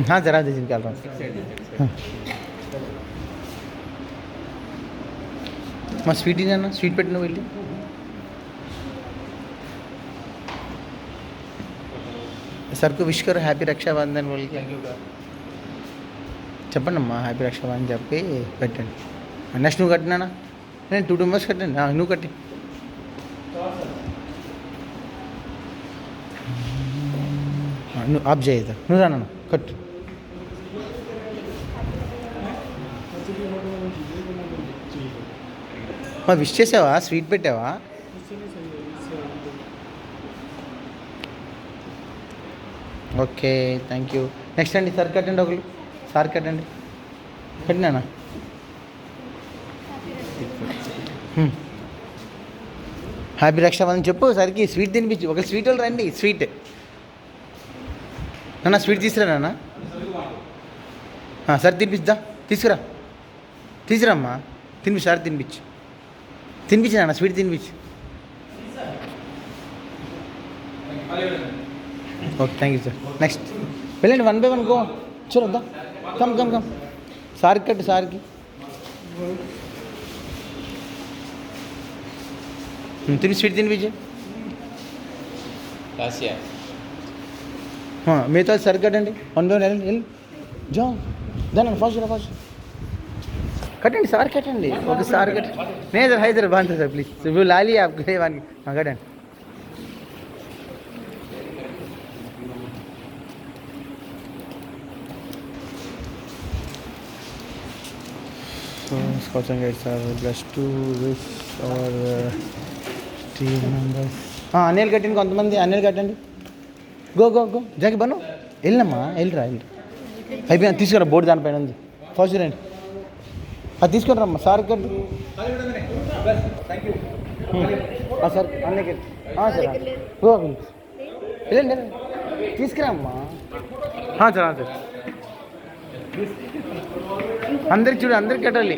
हाँ जरा दीजिए निकाल रहा हूँ हाँ मैं स्वीट ही जाना स्वीट పెట్టిన వెళ్ళి सर को विश करो हैप्पी रक्षाबंधन बोल के చెప్పండి అమ్మా హ్యాపీ రక్షాబంధన్ చెప్పి పెట్టండి నెక్స్ట్ నువ్వు కట్టినా నేను 2 మెంబర్స్ కట్టండి నువ్వు కట్టి నువ్వు ఆఫ్ చేయదు నువ్వు రానా కట్టు విష్ చేసావా స్వీట్ పెట్టావా ఓకే థ్యాంక్ యూ నెక్స్ట్ అండి సార్ కట్టండి ఒకళ్ళు సార్ కట్టండి కట్టినానా హ్యాపీ రక్షాబంధన్ చెప్పు సరికి స్వీట్ తినిపించు ఒక స్వీట్ వాళ్ళు రండి స్వీట్ నాన్న స్వీట్ తీసుకురా నాన్న సరే తినిపిద్దా తీసుకురా తీసుకురామ్మా తినిపించు సార్ తినిపించు తినిపించు నాన్న స్వీట్ తినిపించు okay thank you sir next వెళ్ళండి 1 by 1 గో చూడొద్దా కమ్ కమ్ కమ్ సార్కి కట్టు సార్కి తిని స్వీట్ తినిపించు మిగతా సర్ కట్టండి 1 by 1 వెళ్ళండి వెళ్ళి జా దాని ఫాస్ట్ కట్టండి సార్ కట్టండి ఓకే సార్ కట్టండి नहीं सर है सर बांध सर प्लीज वो ला लिया आपको कटंడి Scotch and Guides are blessed to wish our team members. Anil కట్టండి కొంతమంది అనిల్ కట్టండి గో గో గో జాకి బను వెళ్ళమ్మా వెళ్ళిరా అయిపోయినా తీసుకురా బోర్డు దానిపైన ఉంది ఫస్ట్ రండి అది తీసుకొని రమ్మా సార్ కట్టు సార్ అన్నకి సార్ గో వెళ్ళండి తీసుకురామ్మా సార్ సార్ అందరికి చూడు అందరికి కట్టాలి